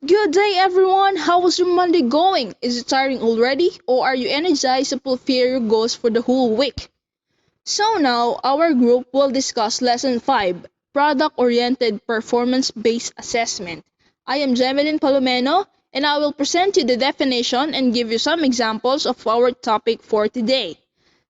Good day, everyone. How was your Monday going? Is it tiring already, or are you energized to fulfill your goals for the whole week? So, now our group will discuss Lesson 5, Product Oriented Performance Based Assessment. I am Jemelyn Palomeno, and I will present you the definition and give you some examples of our topic for today.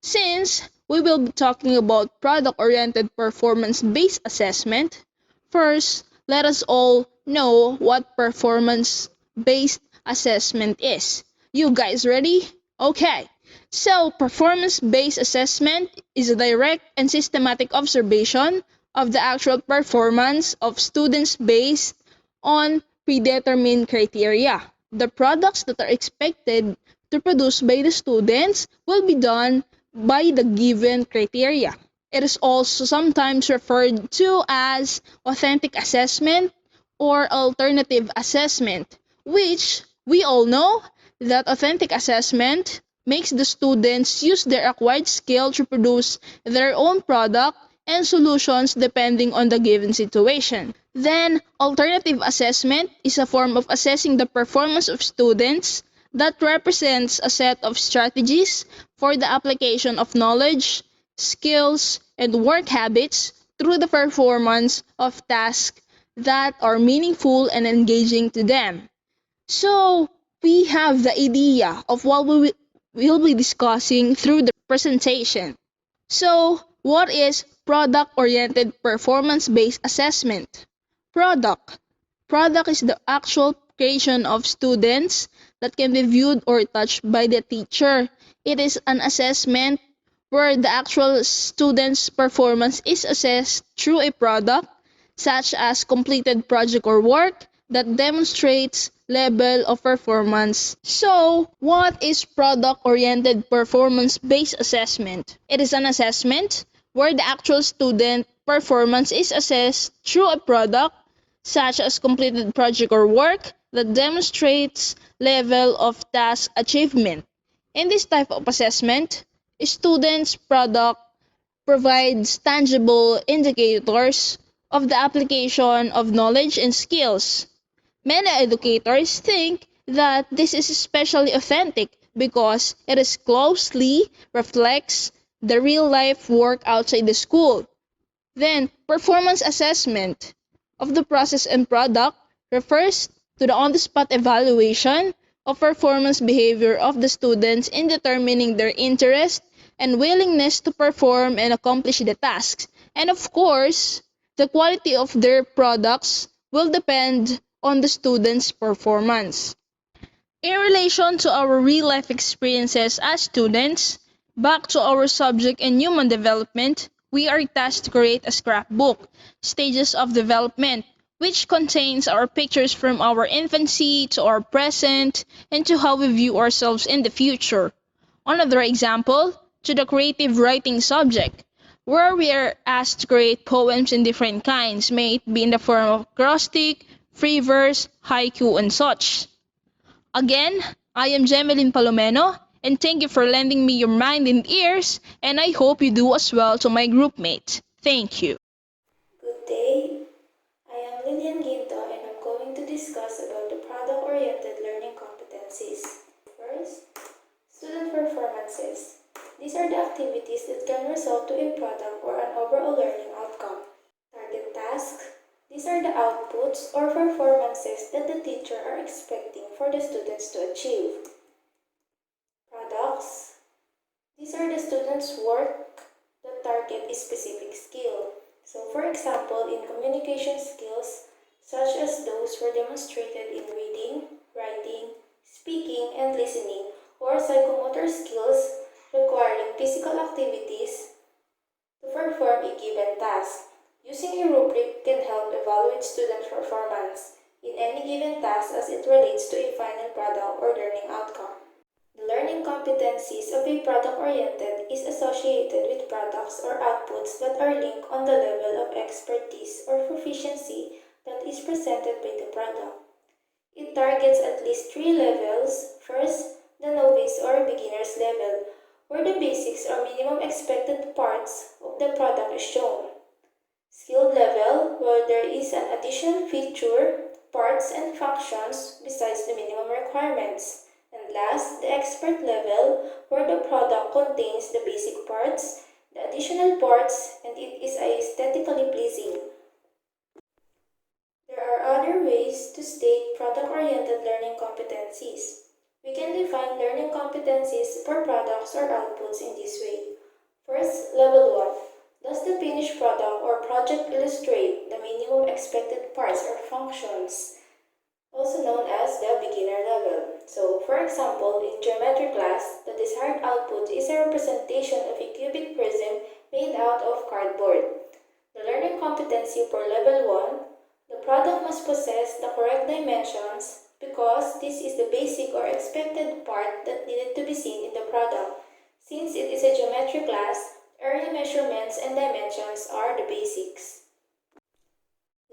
Since we will be talking about product oriented performance based assessment, first let us all know what performance based assessment is. You guys ready? Okay. So, performance based assessment is a direct and systematic observation of the actual performance of students based on predetermined criteria. The products that are expected to produce by the students will be done by the given criteria. It is also sometimes referred to as authentic assessment or alternative assessment, which we all know that authentic assessment makes the students use their acquired skill to produce their own product and solutions depending on the given situation. Then, alternative assessment is a form of assessing the performance of students that represents a set of strategies for the application of knowledge, skills, and work habits through the performance of tasks that are meaningful and engaging to them. So, we have the idea of what will be discussing through the presentation. So, what is product oriented performance based assessment? Product. Product is the actual creation of students that can be viewed or touched by the teacher. It is an assessment where the actual student's performance is assessed through a product, such as completed project or work, that demonstrates level of performance. So, what is product-oriented performance-based assessment? It is an assessment where the actual student performance is assessed through a product, such as completed project or work, that demonstrates level of task achievement. In this type of assessment, a student's product provides tangible indicators of the application of knowledge and skills. Many educators think that this is especially authentic because it is closely reflects the real life work outside the school. Then, performance assessment of the process and product refers to the on-the-spot evaluation of performance behavior of the students in determining their interest and willingness to perform and accomplish the tasks. And of course, the quality of their products will depend on the students' performance. In relation to our real life experiences as students, back to our subject in human development, we are tasked to create a scrapbook, Stages of Development, which contains our pictures from our infancy to our present and to how we view ourselves in the future. Another example, to the creative writing subject, where we are asked to create poems in different kinds, may it be in the form of acrostic, free verse, haiku, and such. Again, I am Jemelyn Palomeno, and thank you for lending me your mind and ears, and I hope you do as well to my group mates. Thank you. Good day. I am Lillian Ginto and I'm going to discuss about the product-oriented learning competencies. First, student performances. These are the activities that can result to a product or an overall learning outcome. Target tasks. These are the outputs or performances that the teacher are expecting for the students to achieve. Products. These are the students' work that target a specific skill. So, for example, in communication skills, such as those were demonstrated in reading, writing, speaking, and listening, or psychomotor skills requiring physical activities to perform a given task. Using a rubric can help evaluate student performance in any given task as it relates to a final product or learning outcome. The learning competencies of a product-oriented is associated with products or outputs that are linked on the level of expertise or proficiency that is presented by the product. It targets at least three levels. First, the novice or beginner's level, where the basics or minimum expected parts of the product is shown. Skilled level, where there is an additional feature, parts and functions besides the minimum requirements. And last, the expert level, where the product contains the basic parts, the additional parts, and it is aesthetically pleasing. There are other ways to state product-oriented learning competencies. We can define learning competencies for products or outputs in this way. First, level 1. Does the finished product or project illustrate the minimum expected parts or functions, also known as the beginner level? So, for example, in geometry class, the desired output is a representation of a cubic prism made out of cardboard. The learning competency for level 1, the product must possess the correct dimensions because this is the basic or expected part that needed to be seen in the product. Since it is a geometry class, area measurements and dimensions are the basics.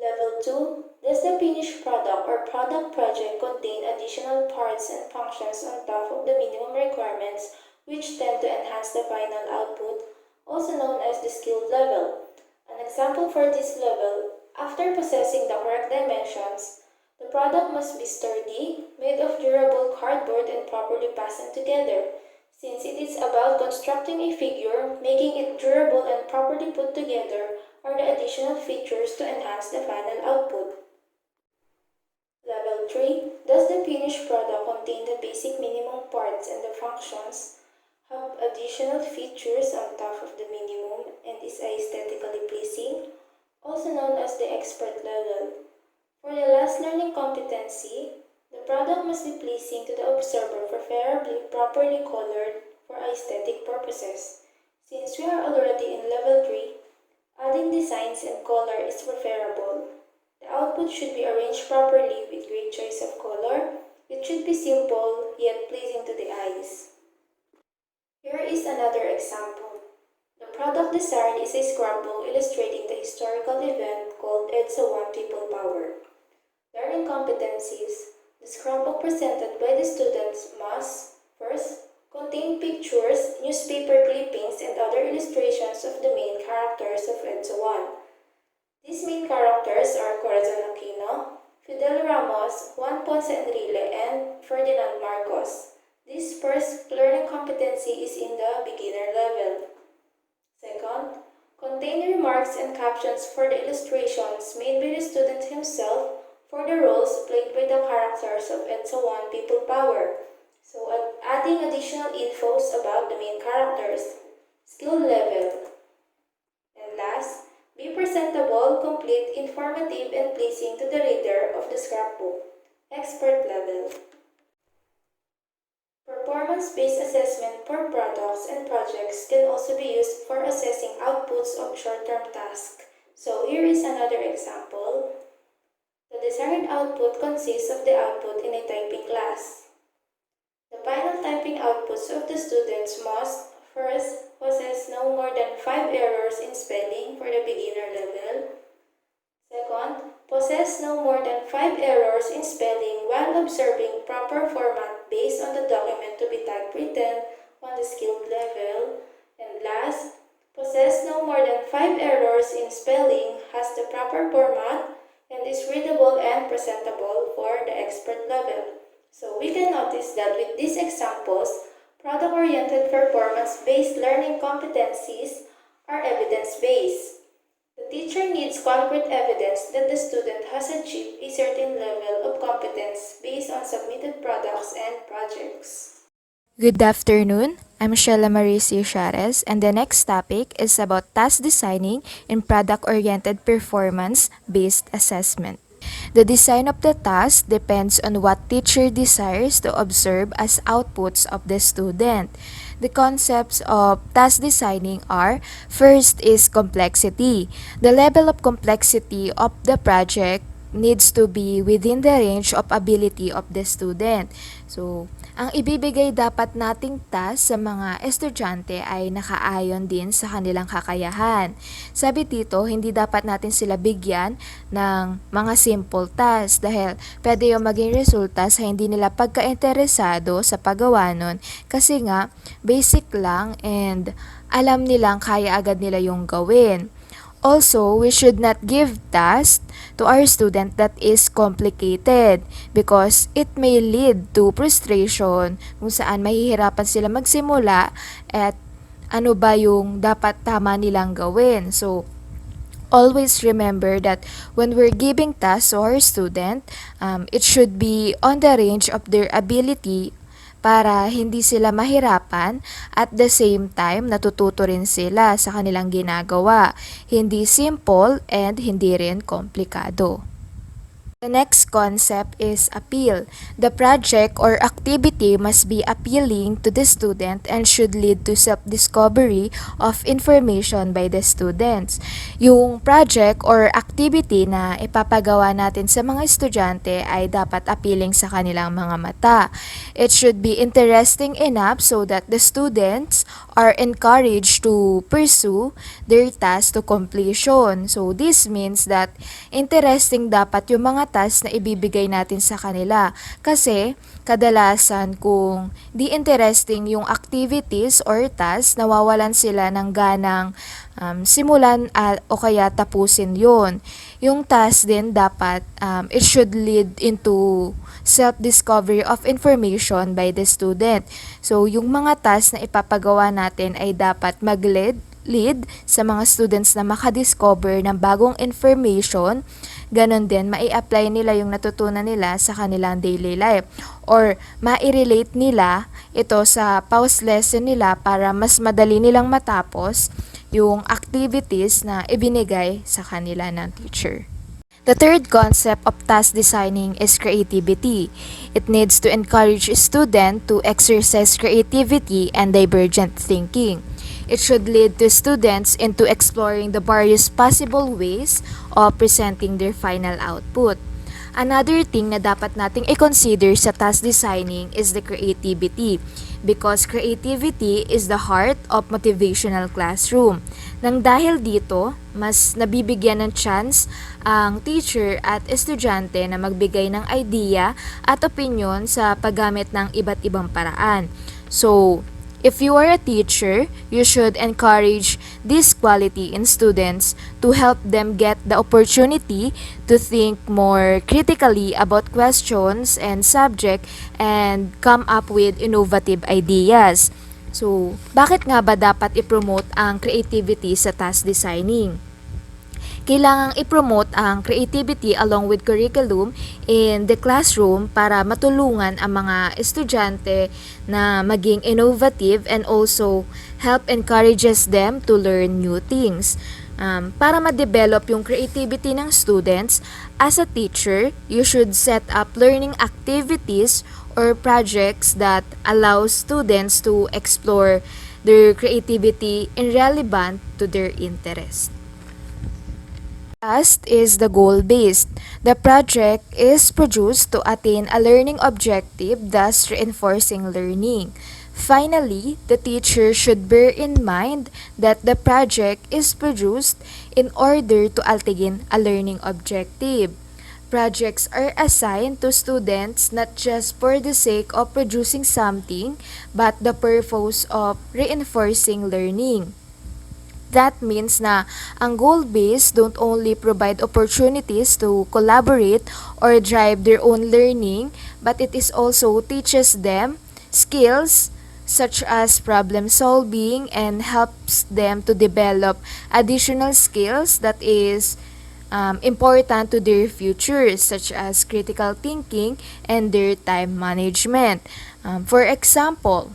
Level 2. Does the finished product or product project contain additional parts and functions on top of the minimum requirements which tend to enhance the final output, also known as the skilled level? An example for this level, after possessing the correct dimensions, the product must be sturdy, made of durable cardboard and properly fastened together. Since it is about constructing a figure, making it durable and properly put together are the additional features to enhance the final output. Level 3. Does the finished product contain the basic minimum parts and the functions, have additional features on top of the minimum, and is aesthetically pleasing, also known as the expert level? For the last learning competency, the product must be pleasing to the observer, preferably properly colored for aesthetic purposes. Since we are already in level 3, adding designs and color is preferable. The output should be arranged properly with great choice of color. It should be simple yet pleasing to the eyes. Here is another example. The product desired is a scrapbook illustrating the historical event called EDSA 1 People Power. Learning competencies. The scrapbook presented by the students must, first, contain pictures, newspaper clippings, and other illustrations of the main characters of EDSA 1. These main characters are Corazon Aquino, Fidel Ramos, Juan Ponce Enrile, and Ferdinand Marcos. This first learning competency is in the beginner level. Second, contain remarks and captions for the illustrations made by the student himself for the roles played by the characters of EDSA 1 People Power. So, adding additional infos about the main characters. Skill level. And last, be presentable, complete, informative, and pleasing to the reader of the scrapbook. Expert level. Performance-based assessment for products and projects can also be used for assessing outputs of short-term tasks. So here is another example. The desired output consists of the output in a typing class. The final typing outputs of the students must, first, possess no more than 5 errors in spelling for the beginner level. Second, possess no more than 5 errors in spelling while observing proper format based on the document to be typewritten on the skilled level. And last, possess no more than 5 errors in spelling, has the proper format, and is readable and presentable for the expert level. So we can notice that with these examples, product-oriented performance-based learning competencies are evidence-based. The teacher needs concrete evidence that the student has achieved a certain level of competence based on submitted products and projects. Good afternoon. I'm Sheila Marie Ciares, and the next topic is about task designing in product-oriented performance-based assessment. The design of the task depends on what teacher desires to observe as outputs of the student. The concepts of task designing are: first is complexity. The level of complexity of the project needs to be within the range of ability of the student. So, ang ibibigay dapat nating task sa mga estudyante ay nakaayon din sa kanilang kakayahan. Sabi dito, hindi dapat natin sila bigyan ng mga simple task dahil pwede yung maging resulta sa hindi nila pagka-interesado sa paggawa nun kasi nga basic lang and alam nilang kaya agad nila yung gawin. Also, we should not give tasks to our student that is complicated because it may lead to frustration kung saan mahihirapan sila magsimula at ano ba yung dapat tama nilang gawin. So, always remember that when we're giving tasks to our student, it should be on the range of their ability para hindi sila mahirapan at the same time natututo rin sila sa kanilang ginagawa. Hindi simple and hindi rin komplikado. The next concept is appeal. The project or activity must be appealing to the student and should lead to self-discovery of information by the students. Yung project or activity na ipapagawa natin sa mga estudyante ay dapat appealing sa kanilang mga mata. It should be interesting enough so that the students are encouraged to pursue their task to completion. So this means that interesting dapat yung mga task na ibibigay natin sa kanila. Kasi kadalasan kung di interesting yung activities or task, nawawalan sila ng ganang simulan o kaya tapusin yon. Yung task din dapat it should lead into self-discovery of information by the student. So yung mga task na ipapagawa natin ay dapat mag-lead sa mga students na makadiscover ng bagong information. Ganon din, mai-apply nila yung natutunan nila sa kanilang daily life or mai-relate nila ito sa pause lesson nila para mas madali nilang matapos yung activities na ibinigay sa kanila ng teacher. The third concept of task designing is creativity. It needs to encourage students to exercise creativity and divergent thinking. It should lead to students into exploring the various possible ways of presenting their final output. Another thing na dapat nating i-consider sa task designing is the creativity because creativity is the heart of motivational classroom. Nang dahil dito, mas nabibigyan ng chance ang teacher at estudyante na magbigay ng idea at opinion sa paggamit ng iba't ibang paraan. So, if you are a teacher, you should encourage this quality in students to help them get the opportunity to think more critically about questions and subject and come up with innovative ideas. So, bakit nga ba dapat i-promote ang creativity sa task designing? Kailangang i-promote ang creativity along with curriculum in the classroom para matulungan ang mga estudyante na maging innovative and also help encourages them to learn new things. Para ma-develop yung creativity ng students, as a teacher, you should set up learning activities or projects that allow students to explore their creativity and relevant to their interest. Last is the goal-based. The project is produced to attain a learning objective, thus reinforcing learning. Finally, the teacher should bear in mind that the project is produced in order to attain a learning objective. Projects are assigned to students not just for the sake of producing something, but the purpose of reinforcing learning. That means na ang goal-based don't only provide opportunities to collaborate or drive their own learning, but it is also teaches them skills such as problem solving and helps them to develop additional skills that is important to their futures such as critical thinking and their time management. For example,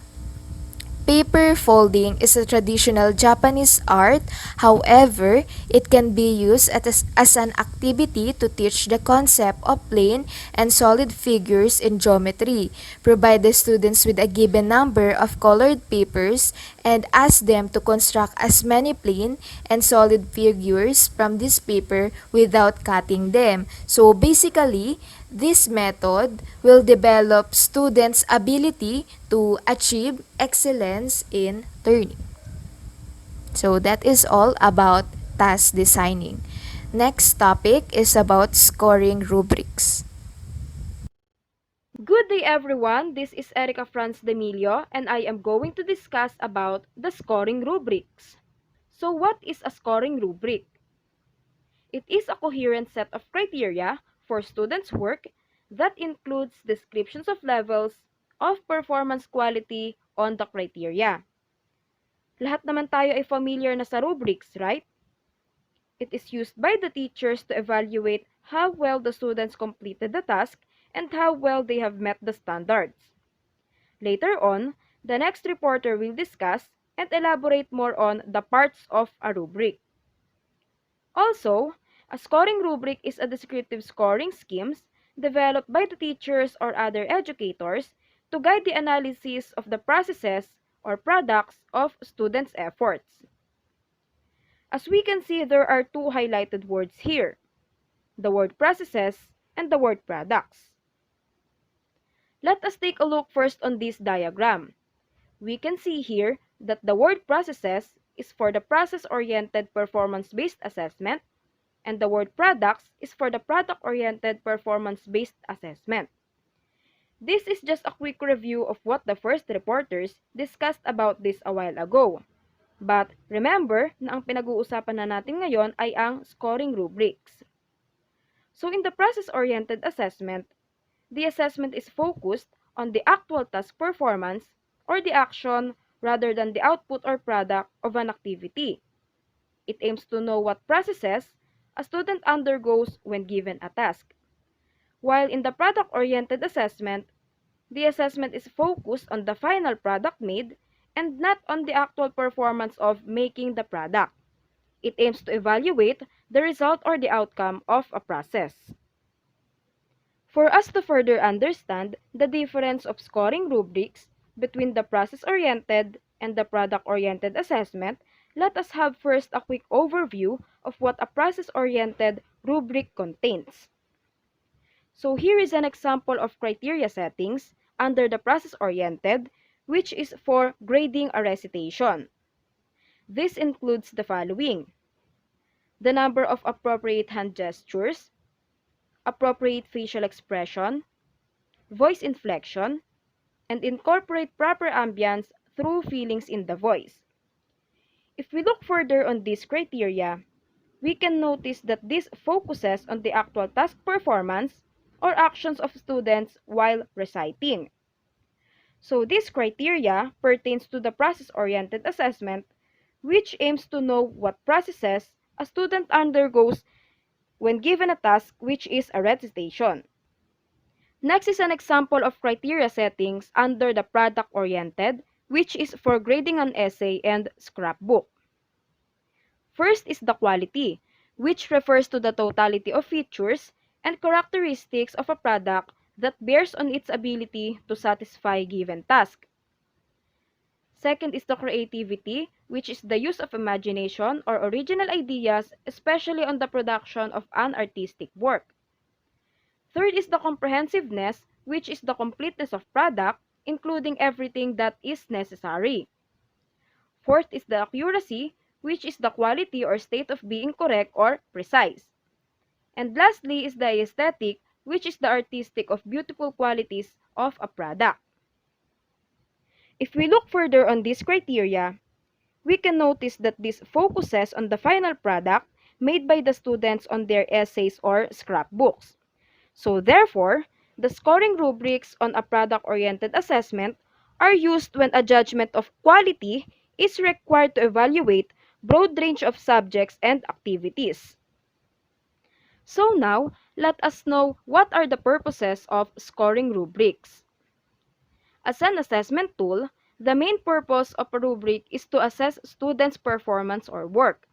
paper folding is a traditional Japanese art. However, it can be used as an activity to teach the concept of plane and solid figures in geometry. Provide the students with a given number of colored papers and ask them to construct as many plane and solid figures from this paper without cutting them. So basically, this method will develop students' ability to achieve excellence in learning. So that is all about task designing. Next topic is about scoring rubrics. Good day everyone, this is Erica Franz Demilio and I am going to discuss about the scoring rubrics. So what is a scoring rubric? It is a coherent set of criteria for students' work that includes descriptions of levels of performance quality on the criteria. Lahat naman tayo ay familiar na sa rubrics, right? It is used by the teachers to evaluate how well the students completed the task and how well they have met the standards. Later on, the next reporter will discuss and elaborate more on the parts of a rubric. Also, a scoring rubric is a descriptive scoring schemes developed by the teachers or other educators to guide the analysis of the processes or products of students' efforts. As we can see, there are two highlighted words here, the word processes and the word products. Let us take a look first on this diagram. We can see here that the word processes is for the process-oriented performance-based assessment and the word products is for the product-oriented performance-based assessment. This is just a quick review of what the first reporters discussed about this a while ago. But remember na ang pinag-uusapan na natin ngayon ay ang scoring rubrics. So in the process-oriented assessment, the assessment is focused on the actual task performance or the action rather than the output or product of an activity. It aims to know what processes a student undergoes when given a task. While in the product-oriented assessment, the assessment is focused on the final product made and not on the actual performance of making the product. It aims to evaluate the result or the outcome of a process. For us to further understand the difference of scoring rubrics between the process-oriented and the product-oriented assessment, let us have first a quick overview of what a process-oriented rubric contains. So here is an example of criteria settings under the process-oriented, which is for grading a recitation. This includes the following: the number of appropriate hand gestures, appropriate facial expression, voice inflection, and incorporate proper ambience through feelings in the voice. If we look further on these criteria, we can notice that this focuses on the actual task performance or actions of students while reciting. So this criteria pertains to the process-oriented assessment, which aims to know what processes a student undergoes when given a task, which is a recitation. Next is an example of criteria settings under the product-oriented, which is for grading an essay and scrapbook. First is the quality, which refers to the totality of features and characteristics of a product that bears on its ability to satisfy given task. Second is the creativity, which is the use of imagination or original ideas, especially on the production of an artistic work. Third is the comprehensiveness, which is the completeness of product, including everything that is necessary. Fourth is the accuracy, which is the quality or state of being correct or precise. And lastly is the aesthetic, which is the artistic of beautiful qualities of a product. If we look further on these criteria, we can notice that this focuses on the final product made by the students on their essays or scrapbooks. So therefore, the scoring rubrics on a product-oriented assessment are used when a judgment of quality is required to evaluate broad range of subjects and activities. So now, let us know what are the purposes of scoring rubrics. As an assessment tool, the main purpose of a rubric is to assess students' performance or work.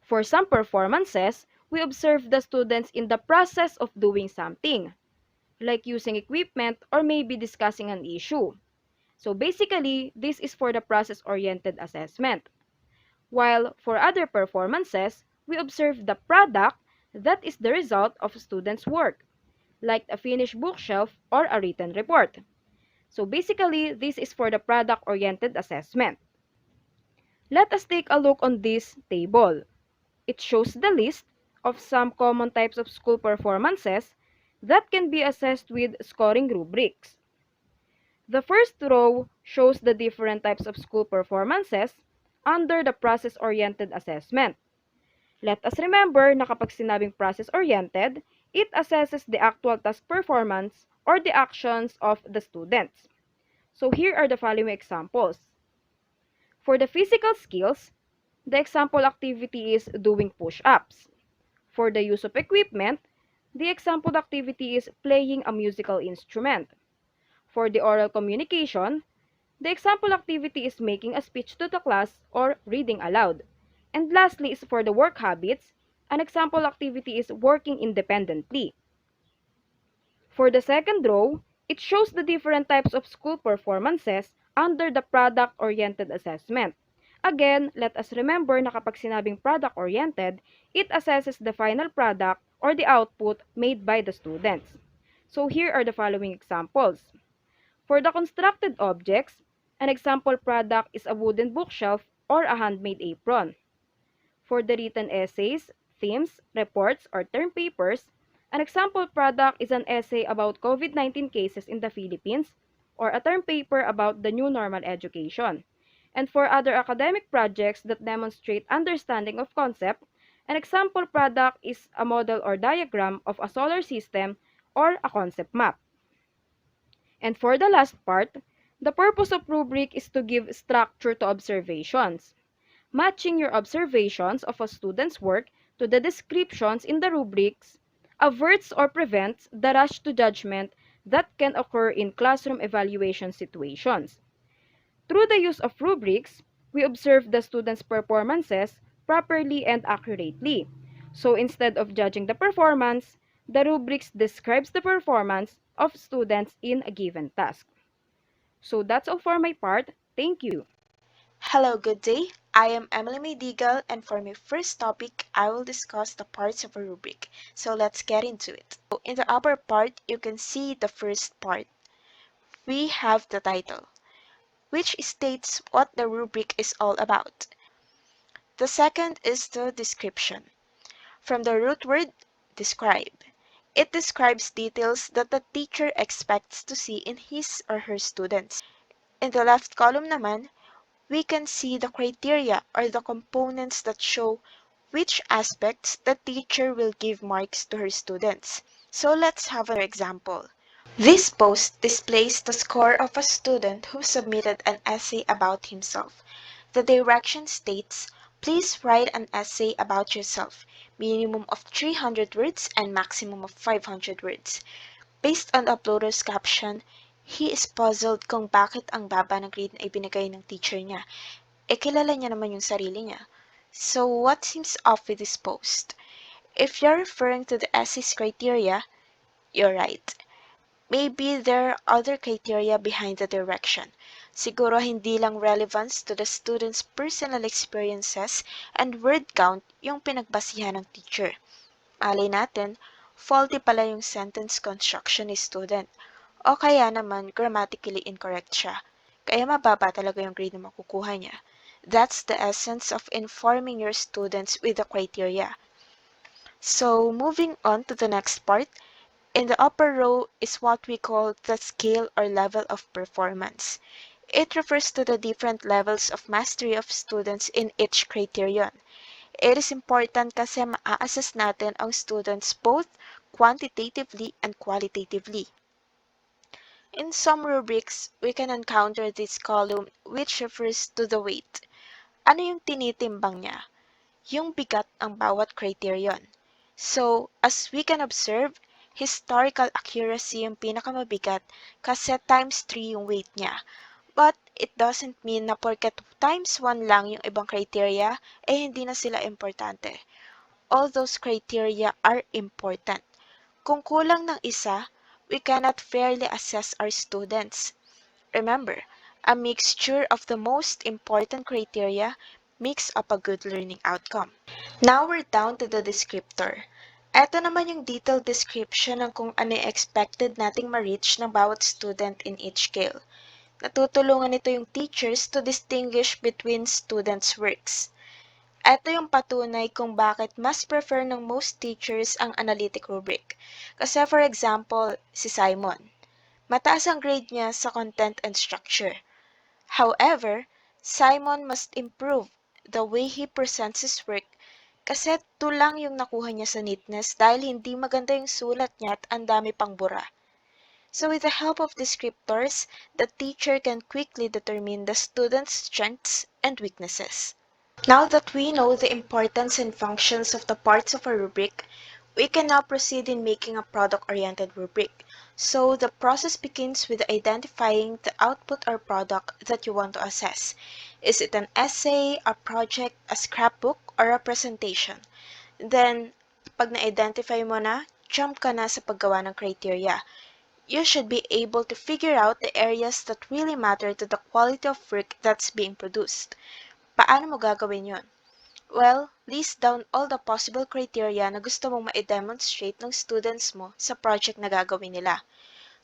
For some performances, we observe the students in the process of doing something, like using equipment or maybe discussing an issue. So basically, this is for the process-oriented assessment. While for other performances, we observe the product that is the result of students' work, like a finished bookshelf or a written report. So basically, this is for the product-oriented assessment. Let us take a look on this table. It shows the list of some common types of school performances that can be assessed with scoring rubrics. The first row shows the different types of school performances under the process-oriented assessment. Let us remember na kapag sinabing process-oriented, it assesses the actual task performance or the actions of the students. So here are the following examples. For the physical skills, the example activity is doing push-ups. For the use of equipment, the example activity is playing a musical instrument. For the oral communication, the example activity is making a speech to the class or reading aloud. And lastly is for the work habits, an example activity is working independently. For the second row, it shows the different types of school performances under the product-oriented assessment. Again, let us remember na kapag sinabing product-oriented, it assesses the final product or the output made by the students. So here are the following examples. For the constructed objects, an example product is a wooden bookshelf or a handmade apron. For the written essays, themes, reports, or term papers, an example product is an essay about COVID-19 cases in the Philippines or a term paper about the new normal education. And for other academic projects that demonstrate understanding of concept, an example product is a model or diagram of a solar system or a concept map. And for the last part, the purpose of rubric is to give structure to observations. Matching your observations of a student's work to the descriptions in the rubrics averts or prevents the rush to judgment that can occur in classroom evaluation situations. Through the use of rubrics, we observe the students' performances properly and accurately. So instead of judging the performance, the rubrics describes the performance of students in a given task. So that's all for my part. Thank you. Hello, good day. I am Emily Maydigal, and for my first topic, I will discuss the parts of a rubric. So let's get into it. So in the upper part, you can see the first part. We have the title, which states what the rubric is all about. The second is the description, from the root word describe. It describes details that the teacher expects to see in his or her students. In the left column naman, we can see the criteria or the components that show which aspects the teacher will give marks to her students. So let's have an example. This post displays the score of a student who submitted an essay about himself. The direction states, please write an essay about yourself, minimum of 300 words and maximum of 500 words. Based on the uploader's caption, he is puzzled kung bakit ang baba ng grade na ibinigay ng teacher niya. Kilala niya naman yung sarili niya. So what seems off with this post? If you're referring to the essay's criteria, you're right. Maybe there are other criteria behind the direction. Siguro hindi lang relevance to the student's personal experiences and word count yung pinagbasihan ng teacher. Malay natin, faulty pala yung sentence construction ni student. O kaya naman grammatically incorrect siya. Kaya mababa talaga yung grade na makukuha niya. That's the essence of informing your students with the criteria. So moving on to the next part, in the upper row is what we call the scale or level of performance. It refers to the different levels of mastery of students in each criterion. It is important kasi ma-assess natin ang students both quantitatively and qualitatively. In some rubrics, we can encounter this column which refers to the weight. Ano yung tinitimbang niya? Yung bigat ang bawat criterion. So, as we can observe, historical accuracy yung pinakamabigat kasi times 3 yung weight niya. But it doesn't mean na porket times 1 lang yung ibang criteria, hindi na sila importante. All those criteria are important. Kung kulang ng isa, we cannot fairly assess our students. Remember, a mixture of the most important criteria makes up a good learning outcome. Now we're down to the descriptor. Ito naman yung detailed description ng kung ano yung expected nating ma-reach ng bawat student in each scale. Natutulungan ito yung teachers to distinguish between students' works. Ito yung patunay kung bakit mas prefer ng most teachers ang analytic rubric. Kasi for example, si Simon. Mataas ang grade niya sa content and structure. However, Simon must improve the way he presents his work Kasi 2 lang yung nakuha niya sa neatness dahil hindi maganda yung sulat niya at ang dami pang bura. So with the help of descriptors, the teacher can quickly determine the student's strengths and weaknesses. Now that we know the importance and functions of the parts of a rubric, we can now proceed in making a product-oriented rubric. So the process begins with identifying the output or product that you want to assess. Is it an essay, a project, a scrapbook, or a presentation? Then, pag na-identify mo na, jump ka na sa paggawa ng criteria. You should be able to figure out the areas that really matter to the quality of work that's being produced. Paano mo gagawin yon? Well, list down all the possible criteria na gusto mong ma-demonstrate ng students mo sa project na gagawin nila.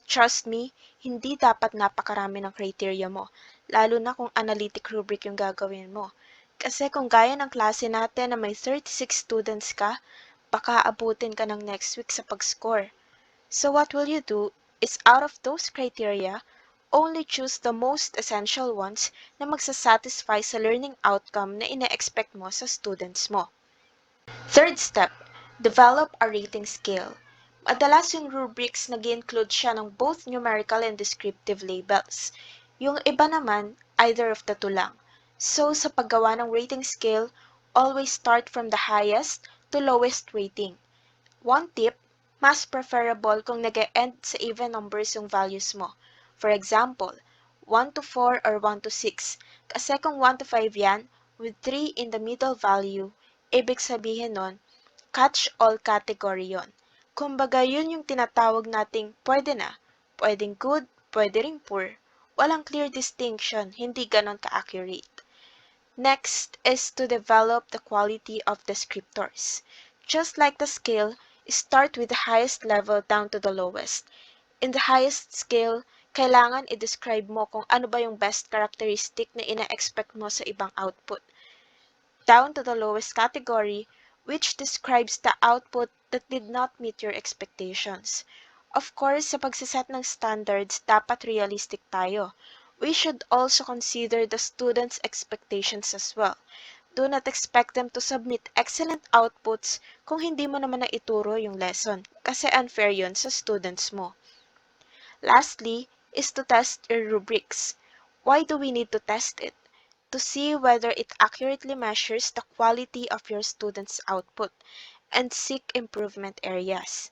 Trust me, hindi dapat napakarami ng criteria mo, lalo na kung analytic rubric yung gagawin mo. Kasi kung gaya ng klase natin na may 36 students ka, baka abutin ka ng next week sa pag-score. So what will you do is out of those criteria, only choose the most essential ones na magsasatisfy sa learning outcome na ina-expect mo sa students mo. Third step, develop a rating scale. Madalas yung rubrics nag-include siya ng both numerical and descriptive labels. Yung iba naman, either of the two lang. So sa paggawa ng rating scale, always start from the highest to lowest rating. One tip, mas preferable kung nag-end sa even numbers yung values mo. For example, 1 to 4 or 1 to 6. Kasi kung 1 to 5 yan, with 3 in the middle value, ibig sabihin nun, catch-all category yon. Kumbaga yun yung tinatawag nating pwede na, pwedeng good, pwede ring poor. Walang clear distinction, hindi ganon ka-accurate. Next is to develop the quality of descriptors. Just like the scale, start with the highest level down to the lowest. In the highest scale, kailangan i-describe mo kung ano ba yung best characteristic na ina-expect mo sa ibang output. Down to the lowest category, which describes the output that did not meet your expectations. Of course, sa pagsiset ng standards, dapat realistic tayo. We should also consider the students' expectations as well. Do not expect them to submit excellent outputs kung hindi mo naman na ituro yung lesson, kasi unfair yun sa students mo. Lastly, is to test your rubrics. Why do we need to test it? To see whether it accurately measures the quality of your students' output and seek improvement areas.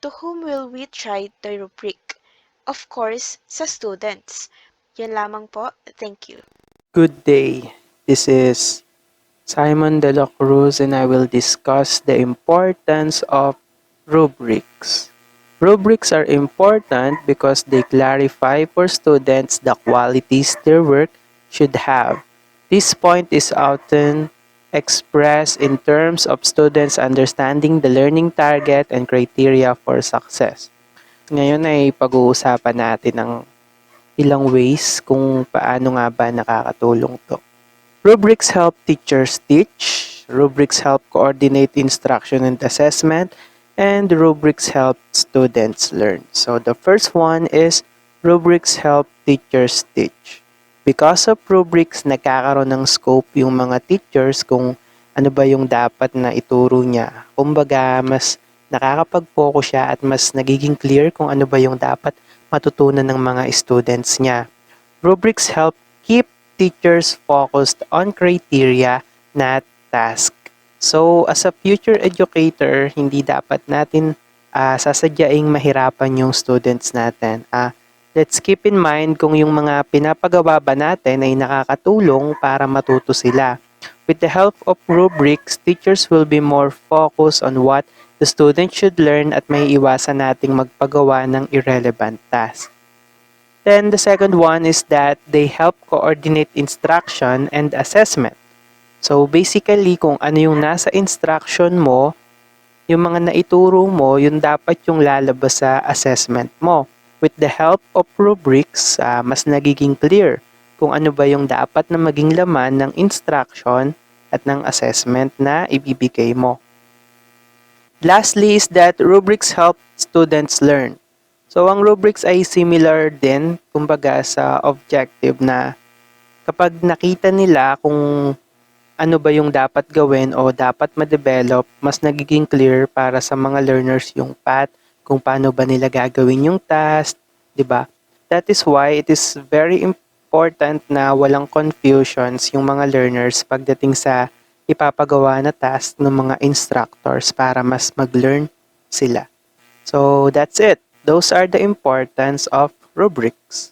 To whom will we try the rubric? Of course, sa students. Yan lamang po. Thank you. Good day. This is Simon De La Cruz and I will discuss the importance of rubrics. Rubrics are important because they clarify for students the qualities their work should have. This point is often expressed in terms of students understanding the learning target and criteria for success. Ngayon ay pag-uusapan natin ng ilang ways kung paano nga ba nakakatulong to. Rubrics help teachers teach, rubrics help coordinate instruction and assessment, and rubrics help students learn. So the first one is rubrics help teachers teach. Because of rubrics, nagkakaroon ng scope yung mga teachers kung ano ba yung dapat na ituro niya. Kumbaga, mas nakakapag-focus siya at mas nagiging clear kung ano ba yung dapat matutunan ng mga students niya. Rubrics help keep teachers focused on criteria, not task. So, as a future educator, hindi dapat natin sasadyaing mahirapan yung students natin. Let's keep in mind kung yung mga pinapagawa ba natin ay nakakatulong para matuto sila. With the help of rubrics, teachers will be more focused on what the student should learn at may iwasan nating magpagawa ng irrelevant task. Then the second one is that they help coordinate instruction and assessment. So basically, kung ano yung nasa instruction mo, yung mga naituro mo, yun dapat yung lalabas sa assessment mo. With the help of rubrics, mas nagiging clear kung ano ba yung dapat na maging laman ng instruction at ng assessment na ibibigay mo. Lastly is that rubrics help students learn. So ang rubrics ay similar din, kumbaga sa objective na kapag nakita nila kung ano ba yung dapat gawin o dapat ma-develop, mas nagiging clear para sa mga learners yung path, kung paano ba nila gagawin yung task, di ba? That is why it is very important na walang confusions yung mga learners pagdating sa ipapagawa na task ng mga instructors para mas mag-learn sila. So that's it. Those are the importance of rubrics.